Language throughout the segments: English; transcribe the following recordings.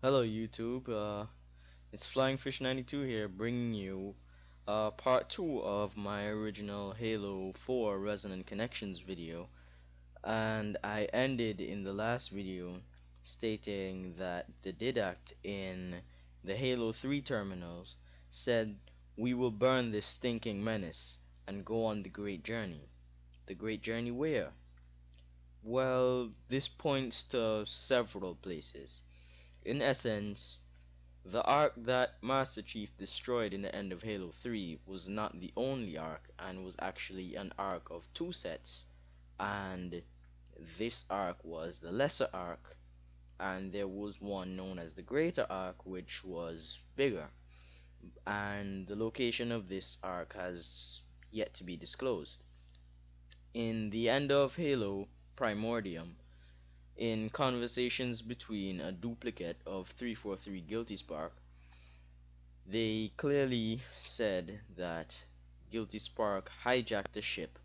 Hello YouTube, it's Flying Fish 92 here bringing you part 2 of my original Halo 4 Resonant Connections video, and I ended in the last video stating that the didact in the Halo 3 terminals said we will burn this stinking menace and go on the great journey. The great journey where? Well, this points to several places. In essence, the arc that Master Chief destroyed in the end of Halo 3 was not the only arc and was actually an arc of two sets, and this arc was the lesser arc, and there was one known as the greater arc which was bigger, and the location of this arc has yet to be disclosed. In the end of Halo Primordium, in conversations between a duplicate of 343 Guilty Spark, they clearly said that Guilty Spark hijacked the ship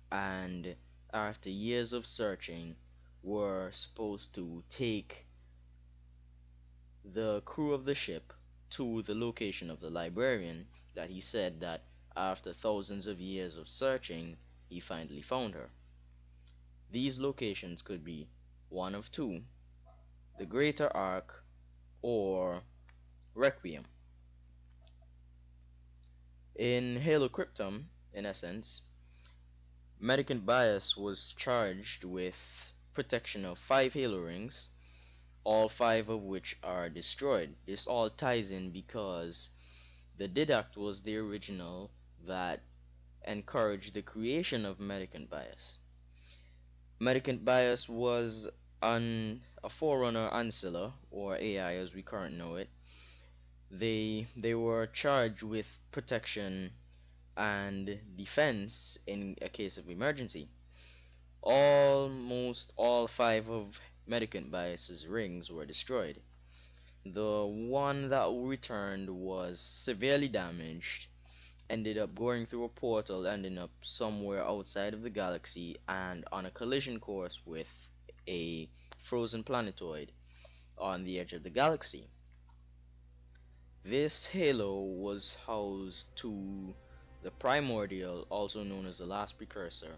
and after years of searching were supposed to take the crew of the ship to the location of the librarian, that he said that after thousands of years of searching he finally found her. These locations could be one of two: the Greater Arc or Requiem. In Halo Cryptum, in essence, Medicant Bias was charged with protection of 5 Halo rings, all 5 of which are destroyed. This all ties in because the Didact was the original that encouraged the creation of Medicant Bias. Medicant Bias was a forerunner ancilla, or AI as we currently know it. They were charged with protection and defense in a case of emergency. Almost all 5 of Medicant Bias's rings were destroyed. The one that returned was severely damaged, ended up going through a portal, ending up somewhere outside of the galaxy and on a collision course with a frozen planetoid on the edge of the galaxy. This halo was housed to the primordial, also known as the last precursor,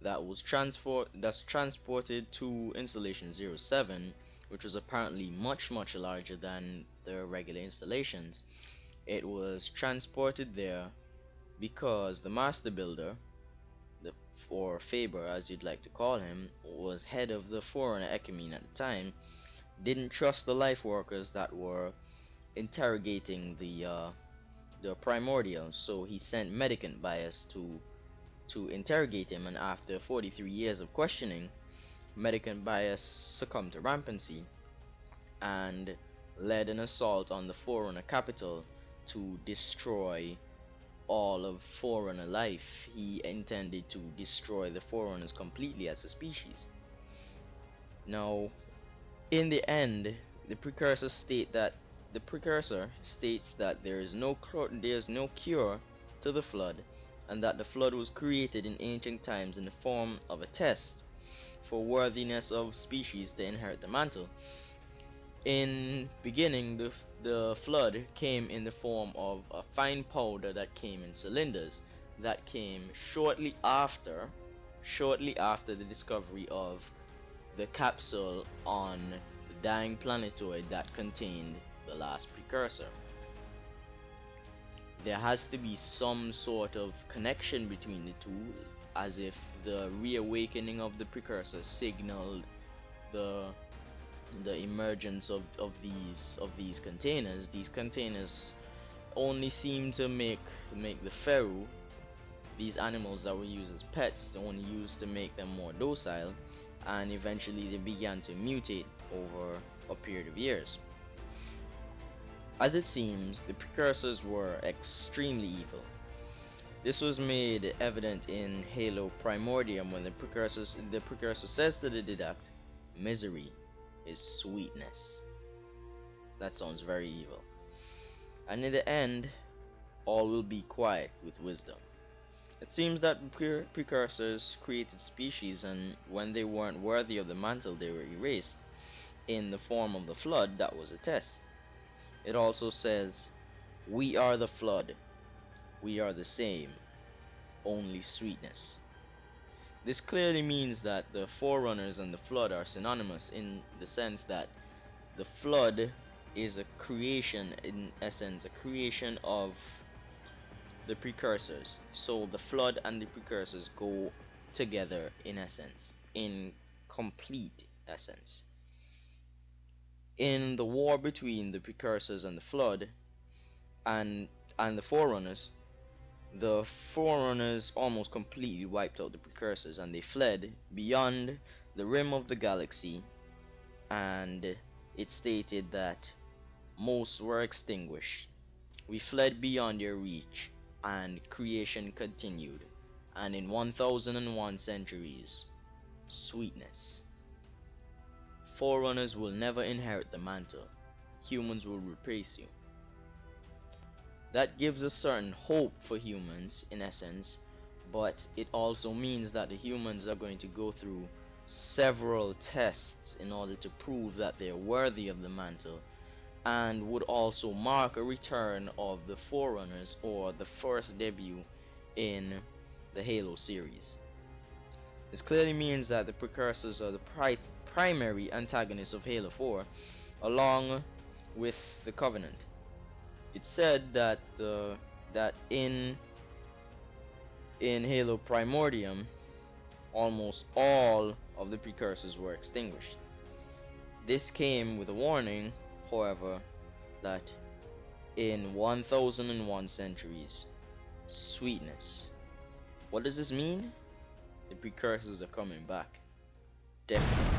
that's transported to installation 07, which was apparently much larger than the regular installations. It was transported there because the master builder, or Faber as you'd like to call him, was head of the Forerunner Ecumene at the time, didn't trust the life workers that were interrogating the primordial, so he sent Medicant Bias to interrogate him, and after 43 years of questioning, Medicant Bias succumbed to rampancy and led an assault on the Forerunner capital to destroy all of Forerunner life. He intended to destroy the Forerunners completely as a species. Now, in the end, the precursor states that there is no cure to the flood, and that the flood was created in ancient times in the form of a test for worthiness of species to inherit the mantle. In beginning, the flood came in the form of a fine powder that came in cylinders, that came shortly after the discovery of the capsule on the dying planetoid that contained the last precursor. There has to be some sort of connection between the two, as if the reawakening of the precursor signaled the emergence of these containers. These containers only seem to make the Feru, these animals that were used as pets, only used to make them more docile, and eventually they began to mutate over a period of years. As it seems, the precursors were extremely evil. This was made evident in Halo Primordium when the precursor says to the Didact, "Misery is sweetness." That sounds very evil. And in the end, all will be quiet with wisdom. It seems that precursors created species, and when they weren't worthy of the mantle, they were erased. in the form of the flood, that was a test. It also says, "We are the flood, we are the same, only sweetness." This clearly means that the forerunners and the flood are synonymous in the sense that the flood is a creation, in essence, a creation of the precursors. So the flood and the precursors go together in essence, in complete essence. In the war between the precursors and the flood and the forerunners almost completely wiped out the precursors and they fled beyond the rim of the galaxy, and it stated that most were extinguished. We fled beyond your reach, and creation continued. And in 1001 centuries, sweetness. Forerunners will never inherit the mantle. Humans will replace you. That gives a certain hope for humans, in essence, but it also means that the humans are going to go through several tests in order to prove that they're worthy of the mantle, and would also mark a return of the Forerunners, or the first debut in the Halo series. This clearly means that the Precursors are the primary antagonists of Halo 4, along with the Covenant. It's said that in Halo Primordium, almost all of the Precursors were extinguished. This came with a warning, however, that in 1001 centuries, sweetness. What does this mean? The precursors are coming back. Definitely.